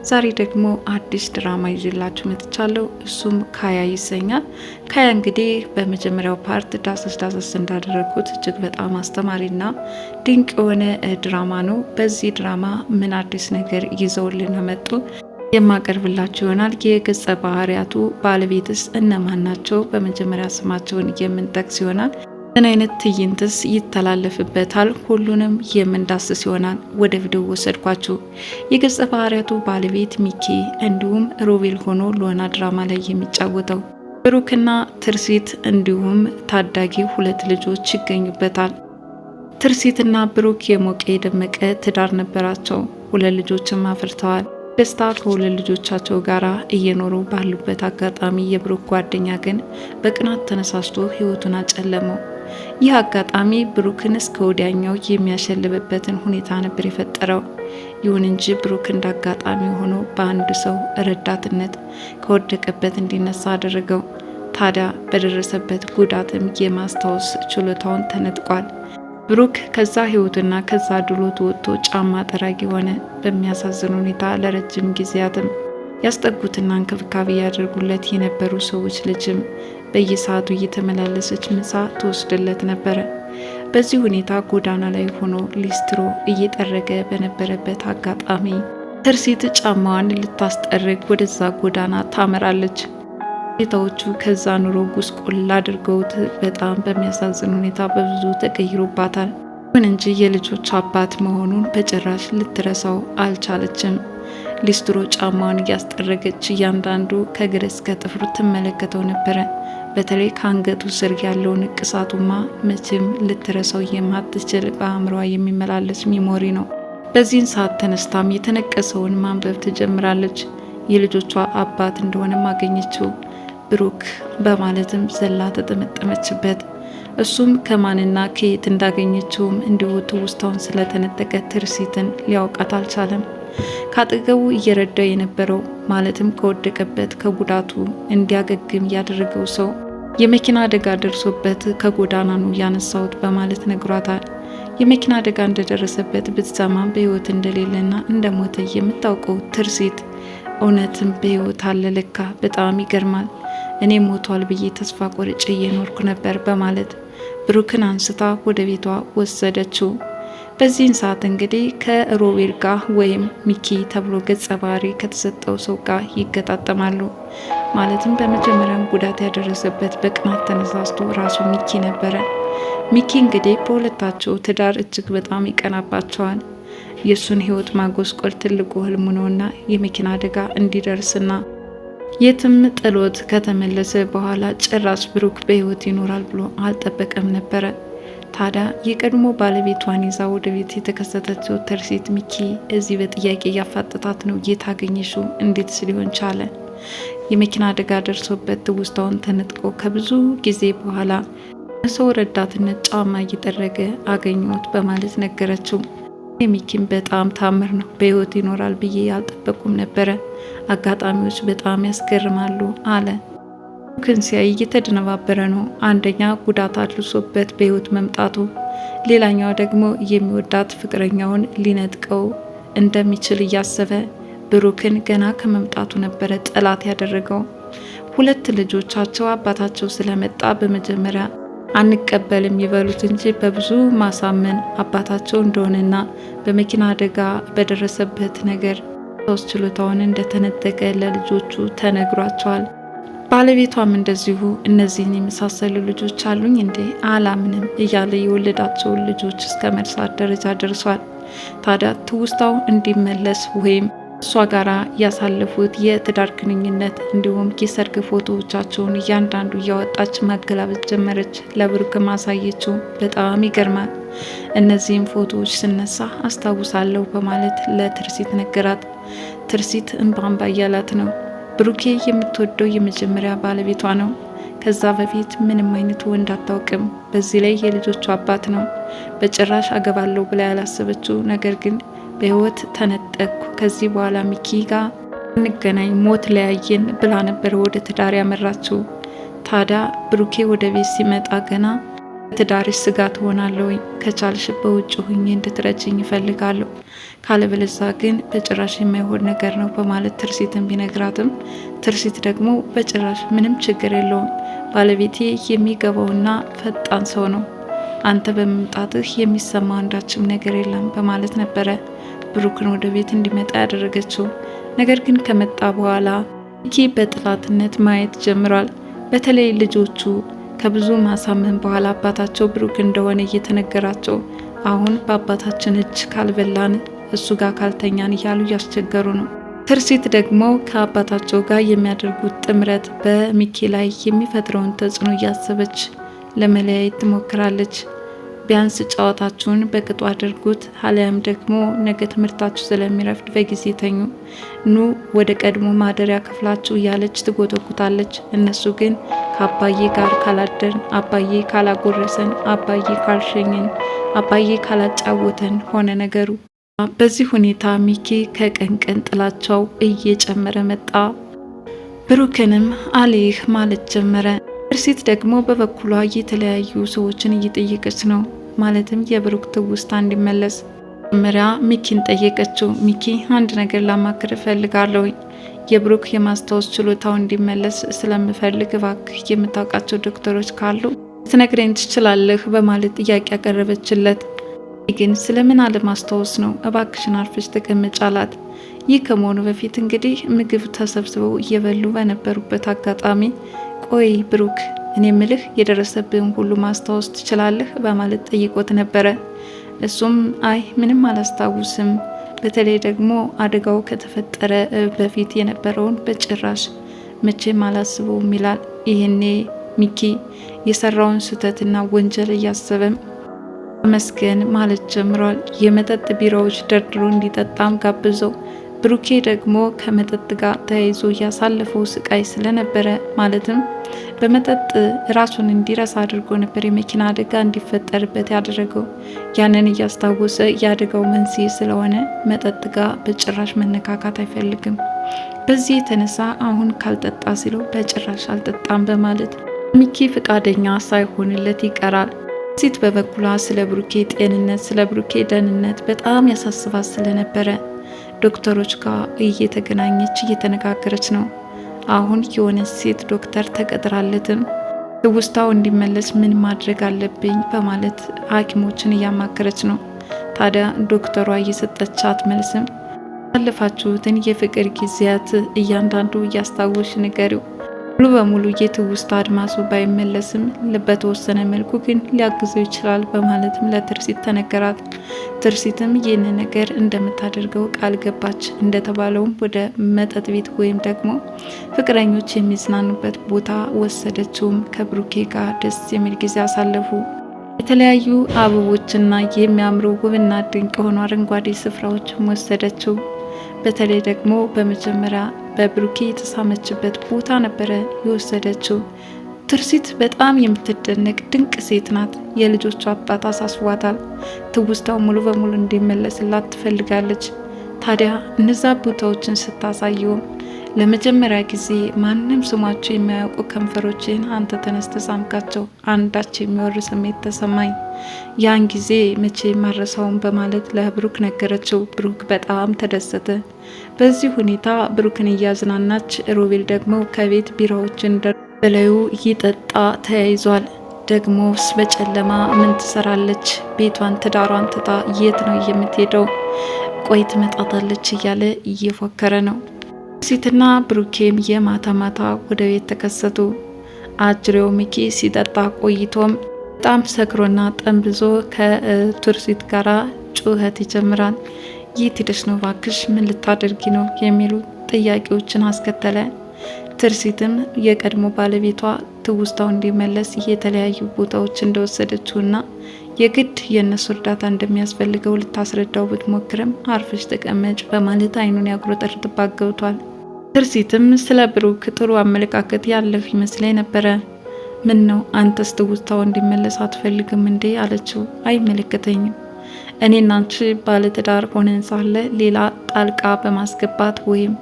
ዛሬ ደግሞ አዲስ ድራማ ይዤላችሁ መጥቻለሁ። እሱም ካያ ይሰኛል። ካያ እንግዲህ በመጀመሪያው ፓርት ዳሰስ እንዳደረጉት እጅግ በጣም አስተማሪና ድንቅ የሆነ ድራማ ነው። በዚህ ድራማ ምን አዲስ ነገር ይዘውልን መጡ የማቀርብላችሁ ይሆናል። የገጸ ባህሪያቱ ባለቤትስ እነማን ናቸው? በመጀመሪያ ስማቸውን የምንጠቅስ ይሆናል። ምን አይነት ትዕይንትስ ይተላለፍበታል? ሁሉንም የምንዳስስ ይሆናል። ወደ ቪዲዮ ወሰድኳችሁ። የገጸ ባህሪያቱ ባለቤት ሚኪ እንዲሁም ሮቤል ሆኖ ሎና ድራማ ላይ የሚጫወተው ብሩክና ትርሲት እንዲሁም ታዳጊ ሁለት ልጆች ይገኙበታል። ትርሲትና ብሩክ የሞቀ የደመቀ ትዳር ነበራቸው። ሁለት ልጆችም አፍርተዋል። ደስታ ከሁለት ልጆቻቸው ጋር እየኖሩ ባሉበት አጋጣሚ የብሩክ ጓደኛ ግን በቅናት ተነሳስቶ ሕይወቱን አጨለመው። ይህ አጋጣሚ ብሩክን እስከ ወዲያኛው የሚያሸልብበትን ሁኔታ ነበር የፈጠረው። ይሁን እንጂ ብሩክ እንደ አጋጣሚ ሆኖ በአንድ ሰው ረዳትነት ከወደቀበት እንዲነሳ አደረገው። ታዲያ በደረሰበት ጉዳትም የማስታወስ ችሎታውን ተነጥቋል። ብሩክ ከዛ ህይወትና ከዛ ድሎት ወጥቶ ጫማ ጠራጊ ሆነ። በሚያሳዝን ሁኔታ ለረጅም ጊዜያትም ያስጠጉትና እንክብካቤ ያደርጉለት የነበሩ ሰዎች ልጅም በየሰዓቱ እየተመላለሰች ምሳ ትወስድለት ነበረ። በዚህ ሁኔታ ጎዳና ላይ ሆኖ ሊስትሮ እየጠረገ በነበረበት አጋጣሚ ትርሲት ጫማዋን ልታስጠርግ ወደዛ ጎዳና ታመራለች። ሁኔታዎቹ ከዛ ኑሮ ጉስቁል አድርገውት በጣም በሚያሳዝን ሁኔታ በብዙ ተቀይሮባታል። ይሁን እንጂ የልጆች አባት መሆኑን በጭራሽ ልትረሳው አልቻለችም። ሊስትሮ ጫማዋን እያስጠረገች እያንዳንዱ ከእግር እስከ ጥፍሩ ትመለከተው ነበረ። በተለይ ከአንገቱ ስር ያለው ንቅሳቱማ መቼም ልትረሳው የማትችል በአእምሯ የሚመላለስ ሚሞሪ ነው። በዚህን ሰዓት ተነስታም የተነቀሰውን ማንበብ ትጀምራለች። የልጆቿ አባት እንደሆነም አገኘችው። ብሩክ በማለትም ዘላ ተጠመጠመችበት። እሱም ከማንና ከየት እንዳገኘችውም እንዲሁ ትውስታውን ስለተነጠቀ ትርሲትን ሊያውቃት አልቻለም። ካጠገቡ እየረዳው የነበረው ማለትም ከወደቀበት ከጉዳቱ እንዲያገግም ያደረገው ሰው የመኪና አደጋ ደርሶበት ከጎዳና ነው ያነሳውት በማለት ነግሯታል። የመኪና አደጋ እንደደረሰበት ብትሰማም በህይወት እንደሌለና እንደሞተ የምታውቀው ትርሲት እውነትም በህይወት አለ ለካ፣ በጣም ይገርማል፣ እኔ ሞቷል ብዬ ተስፋ ቆርጬ እየኖርኩ ነበር በማለት ብሩክን አንስታ ወደ ቤቷ ወሰደችው። በዚህን ሰዓት እንግዲህ ከሮቤል ጋር ወይም ሚኪ ተብሎ ገጸ ባህሪ ከተሰጠው ሰው ጋር ይገጣጠማሉ። ማለትም በመጀመሪያም ጉዳት ያደረሰበት በቅናት ተነሳስቶ ራሱ ሚኪ ነበረ። ሚኪ እንግዲህ በሁለታቸው ትዳር እጅግ በጣም ይቀናባቸዋል። የእሱን ህይወት ማጎስቆል ትልቁ ህልሙ ነውና የመኪና አደጋ እንዲደርስና የትም ጥሎት ከተመለሰ በኋላ ጭራሽ ብሩክ በህይወት ይኖራል ብሎ አልጠበቀም ነበረ። ታዲያ የቀድሞ ባለቤቷን ይዛ ወደ ቤት የተከሰተችው ትርሲት ሚኪ እዚህ በጥያቄ እያፋጠጣት ነው። የት አገኘሽው? እንዴትስ ሊሆን ቻለ? የመኪና አደጋ ደርሶበት ትውስታውን ተነጥቆ ከብዙ ጊዜ በኋላ ሰው ረዳትነት ጫማ እየጠረገ አገኘሁት በማለት ነገረችው። የሚኪም በጣም ታምር ነው፣ በህይወት ይኖራል ብዬ ያልጠበቁም ነበረ፣ አጋጣሚዎች በጣም ያስገርማሉ አለ። ብሩክን ሲያይ እየተደነባበረ ነው። አንደኛ ጉዳት አድርሶበት በህይወት መምጣቱ፣ ሌላኛው ደግሞ የሚወዳት ፍቅረኛውን ሊነጥቀው እንደሚችል እያሰበ ብሩክን ገና ከመምጣቱ ነበረ ጠላት ያደረገው። ሁለት ልጆቻቸው አባታቸው ስለመጣ በመጀመሪያ አንቀበልም ይበሉት እንጂ በብዙ ማሳመን አባታቸው እንደሆነና በመኪና አደጋ በደረሰበት ነገር ሶስት ችሎታውን እንደተነጠቀ ለልጆቹ ተነግሯቸዋል። ባለቤቷም እንደዚሁ እነዚህን የመሳሰሉ ልጆች አሉኝ እንዴ አላምንም እያለ የወለዳቸውን ልጆች እስከ መርሳት ደረጃ ደርሷል። ታዲያ ትውስታው እንዲመለስ ወይም እሷ ጋራ ያሳለፉት የትዳር ግንኙነት እንዲሁም የሰርግ ፎቶዎቻቸውን እያንዳንዱ እያወጣች ማገላበጥ ጀመረች። ለብሩክ ማሳየችው። በጣም ይገርማል። እነዚህም ፎቶዎች ስነሳ አስታውሳለሁ በማለት ለትርሲት ነገራት። ትርሲት እንባንባ እያላት ነው። ብሩኬ የምትወደው የመጀመሪያ ባለቤቷ ነው። ከዛ በፊት ምንም አይነት ወንድ አታውቅም። በዚህ ላይ የልጆቹ አባት ነው። በጭራሽ አገባለሁ ብላ ያላሰበችው ነገር ግን በህይወት ተነጠቅኩ፣ ከዚህ በኋላ ሚኪ ጋር እንገናኝ፣ ሞት ለያየን ብላ ነበር ወደ ትዳር ያመራችው። ታዲያ ብሩኬ ወደ ቤት ሲመጣ ገና ትዳርሽ ስጋት ሆናለሁ፣ ከቻልሽ በውጭ ሁኜ እንድትረጅኝ ይፈልጋለሁ፣ ካለበለዚያ ግን በጭራሽ የማይሆን ነገር ነው በማለት ትርሲትን ቢነግራትም ትርሲት ደግሞ በጭራሽ ምንም ችግር የለውም፣ ባለቤቴ የሚገባውና ፈጣን ሰው ነው፣ አንተ በመምጣትህ የሚሰማ አንዳችም ነገር የለም በማለት ነበረ ብሩክን ወደ ቤት እንዲመጣ ያደረገችው። ነገር ግን ከመጣ በኋላ ሚኪ በጥላትነት ማየት ጀምሯል። በተለይ ልጆቹ ከብዙ ማሳመን በኋላ አባታቸው ብሩክ እንደሆነ እየተነገራቸው አሁን በአባታችን እጅ ካልበላን እሱ ጋር ካልተኛን እያሉ እያስቸገሩ ነው። ትርሲት ደግሞ ከአባታቸው ጋር የሚያደርጉት ጥምረት በሚኪ ላይ የሚፈጥረውን ተጽዕኖ እያሰበች ለመለያየት ትሞክራለች። ቢያንስ ጨዋታችሁን በቅጡ አድርጉት፣ አሊያም ደግሞ ነገ ትምህርታችሁ ስለሚረፍድ በጊዜ ተኙ፣ ኑ ወደ ቀድሞ ማደሪያ ክፍላችሁ እያለች ትጎተጉታለች። እነሱ ግን ከአባዬ ጋር ካላደርን፣ አባዬ ካላጎረሰን፣ አባዬ ካልሸኘን፣ አባዬ ካላጫወተን ሆነ ነገሩ። በዚህ ሁኔታ ሚኪ ከቀን ቀን ጥላቻው እየጨመረ መጣ። ብሩክንም አሌህ ማለት ጀመረ። ትርሲት ደግሞ በበኩሏ የተለያዩ ሰዎችን እየጠየቀች ነው። ማለትም የብሩክ ትውስታ እንዲመለስ መጀመሪያ ሚኪን ጠየቀችው። ሚኪ አንድ ነገር ላማክር እፈልጋለሁ፣ የብሩክ የማስታወስ ችሎታው እንዲመለስ ስለምፈልግ እባክህ የምታውቃቸው ዶክተሮች ካሉ ልትነግረኝ ትችላለህ በማለት ጥያቄ ያቀረበችለት። ግን ስለምን አለማስታወስ ነው? እባክሽን አርፈሽ ተቀመጭ አላት። ይህ ከመሆኑ በፊት እንግዲህ ምግብ ተሰብስበው እየበሉ በነበሩበት አጋጣሚ ቆይ ብሩክ፣ እኔ ምልህ የደረሰብህን ሁሉ ማስታወስ ትችላለህ በማለት ጠይቆት ነበረ። እሱም አይ ምንም አላስታውስም፣ በተለይ ደግሞ አደጋው ከተፈጠረ በፊት የነበረውን በጭራሽ መቼም አላስበውም ይላል። ይህኔ ሚኪ የሰራውን ስህተትና ወንጀል እያሰበም መስገን ማለት ጀምሯል። የመጠጥ ቢራዎች ደርድሮ እንዲጠጣም ጋብዘው ብሩኬ ደግሞ ከመጠጥ ጋር ተያይዞ ያሳለፈው ስቃይ ስለነበረ ማለትም በመጠጥ ራሱን እንዲረሳ አድርጎ ነበር የመኪና አደጋ እንዲፈጠርበት ያደረገው። ያንን እያስታወሰ የአደጋው መንስኤ ስለሆነ መጠጥ ጋር በጭራሽ መነካካት አይፈልግም። በዚህ የተነሳ አሁን ካልጠጣ ሲለው በጭራሽ አልጠጣም በማለት ሚኪ ፍቃደኛ ሳይሆንለት ይቀራል። ሴት በበኩሏ ስለ ብሩኬ ጤንነት፣ ስለ ብሩኬ ደህንነት በጣም ያሳስባት ስለነበረ ዶክተሮች ጋር እየተገናኘች እየተነጋገረች ነው። አሁን የሆነ ሴት ዶክተር ተቀጥራለትም ትውስታው እንዲመለስ ምን ማድረግ አለብኝ በማለት ሐኪሞችን እያማከረች ነው። ታዲያ ዶክተሯ እየሰጠቻት መልስም ያለፋችሁትን የፍቅር ጊዜያት እያንዳንዱ እያስታወሽ ንገሪው፣ ሙሉ በሙሉ የትውስታ አድማሱ ባይመለስም በተወሰነ መልኩ ግን ሊያግዘው ይችላል በማለትም ለትርሲት ተነገራት። ትርሲትም ይህን ነገር እንደምታደርገው ቃል ገባች። እንደተባለውም ወደ መጠጥ ቤት ወይም ደግሞ ፍቅረኞች የሚዝናኑበት ቦታ ወሰደችውም። ከብሩኬ ጋር ደስ የሚል ጊዜ አሳለፉ። የተለያዩ አበቦችና የሚያምሩ ውብና ድንቅ የሆኑ አረንጓዴ ስፍራዎችም ወሰደችው። በተለይ ደግሞ በመጀመሪያ በብሩኬ የተሳመችበት ቦታ ነበረ የወሰደችው። ትርሲት በጣም የምትደነቅ ድንቅ ሴት ናት። የልጆቿ አባት አሳስቧታል። ትውስታው ሙሉ በሙሉ እንዲመለስላት ትፈልጋለች። ታዲያ እነዛ ቦታዎችን ስታሳየውም ለመጀመሪያ ጊዜ ማንም ስሟቸው የማያውቁ ከንፈሮችን አንተ ተነስተ ሳምካቸው፣ አንዳች የሚወር ስሜት ተሰማኝ። ያን ጊዜ መቼ ማረሳውን በማለት ለብሩክ ነገረችው። ብሩክ በጣም ተደሰተ። በዚህ ሁኔታ ብሩክን እያዝናናች ሮቤል ደግሞ ከቤት ቢራዎችን በላዩ ይጠጣ ተያይዟል። ደግሞስ በጨለማ ምን ትሰራለች? ቤቷን ትዳሯን ትታ የት ነው የምትሄደው? ቆይ ትመጣታለች እያለ እየፎከረ ነው። ትርሲትና ብሩኬም የማታ ማታ ወደ ቤት ተከሰቱ። አጅሬው ሚኪ ሲጠጣ ቆይቶም በጣም ሰክሮና ጠንብዞ ከቱርሲት ጋራ ጩኸት ይጀምራል። የት ሄደሽ ነው ባክሽ? ምን ልታደርጊ ነው? የሚሉ ጥያቄዎችን አስከተለ። ትርሲትም የቀድሞ ባለቤቷ ትውስታው እንዲመለስ የተለያዩ ቦታዎች እንደወሰደችውና የግድ የእነሱ እርዳታ እንደሚያስፈልገው ልታስረዳው ብትሞክርም አርፈሽ ተቀመጭ በማለት አይኑን ያጉረጠርጥባት ገብቷል። ትርሲትም ስለ ብሩክ ጥሩ አመለካከት ያለህ ይመስለኝ ነበረ። ምን ነው አንተስ ትውስታው እንዲመለስ አትፈልግም እንዴ? አለችው። አይመለከተኝም። እኔና አንቺ ባለትዳር ሆነን ሳለ ሌላ ጣልቃ በማስገባት ወይም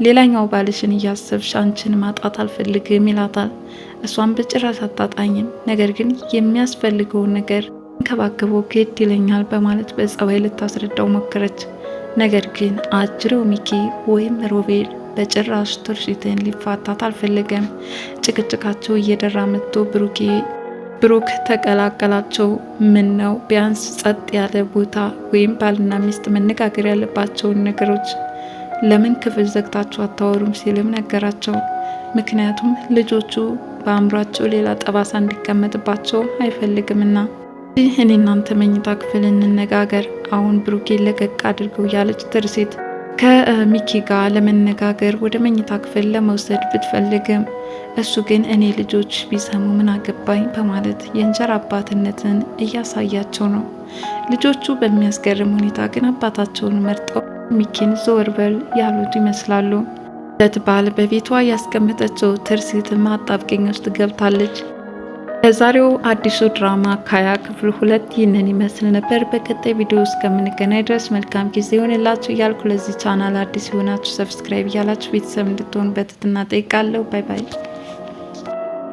ሌላኛው ባልሽን እያሰብሽ አንቺን ማጣት አልፈልግም ይላታል። እሷን በጭራሽ አታጣኝም፣ ነገር ግን የሚያስፈልገውን ነገር እንከባከበው ግድ ይለኛል በማለት በጸባይ ልታስረዳው ሞከረች። ነገር ግን አጅሬው ሚኪ ወይም ሮቤል በጭራሽ ትርሲትን ሊፋታት አልፈለገም። ጭቅጭቃቸው እየደራ መጥቶ ብሩክ ተቀላቀላቸው። ምን ነው ቢያንስ ጸጥ ያለ ቦታ ወይም ባልና ሚስት መነጋገር ያለባቸውን ነገሮች ለምን ክፍል ዘግታችሁ አታወሩም ሲልም ነገራቸው። ምክንያቱም ልጆቹ በአእምሯቸው ሌላ ጠባሳ እንዲቀመጥባቸው አይፈልግምና። እኔ እናንተ መኝታ ክፍል እንነጋገር፣ አሁን ብሩኬ ለቀቅ አድርገው ያለች ትርሲት ከሚኪ ጋር ለመነጋገር ወደ መኝታ ክፍል ለመውሰድ ብትፈልግም እሱ ግን እኔ ልጆች ቢሰሙ ምን አገባኝ በማለት የእንጀራ አባትነትን እያሳያቸው ነው። ልጆቹ በሚያስገርም ሁኔታ ግን አባታቸውን መርጠው ሚኪን ዘወር በል ያሉት ይመስላሉ። ለትባል በቤቷ ያስቀመጠችው ትርሲትም አጣብቂኝ ውስጥ ገብታለች። የዛሬው አዲሱ ድራማ ካያ ክፍል 2 ይህንን ይመስል ነበር። በቀጣይ ቪዲዮ እስከምንገናኝ ድረስ መልካም ጊዜ ይሆንላችሁ እያልኩ ለዚህ ቻናል አዲስ የሆናችሁ ሰብስክራይብ እያላችሁ ቤተሰብ እንድትሆኑ በትህትና ጠይቃለሁ። ባይ ባይ።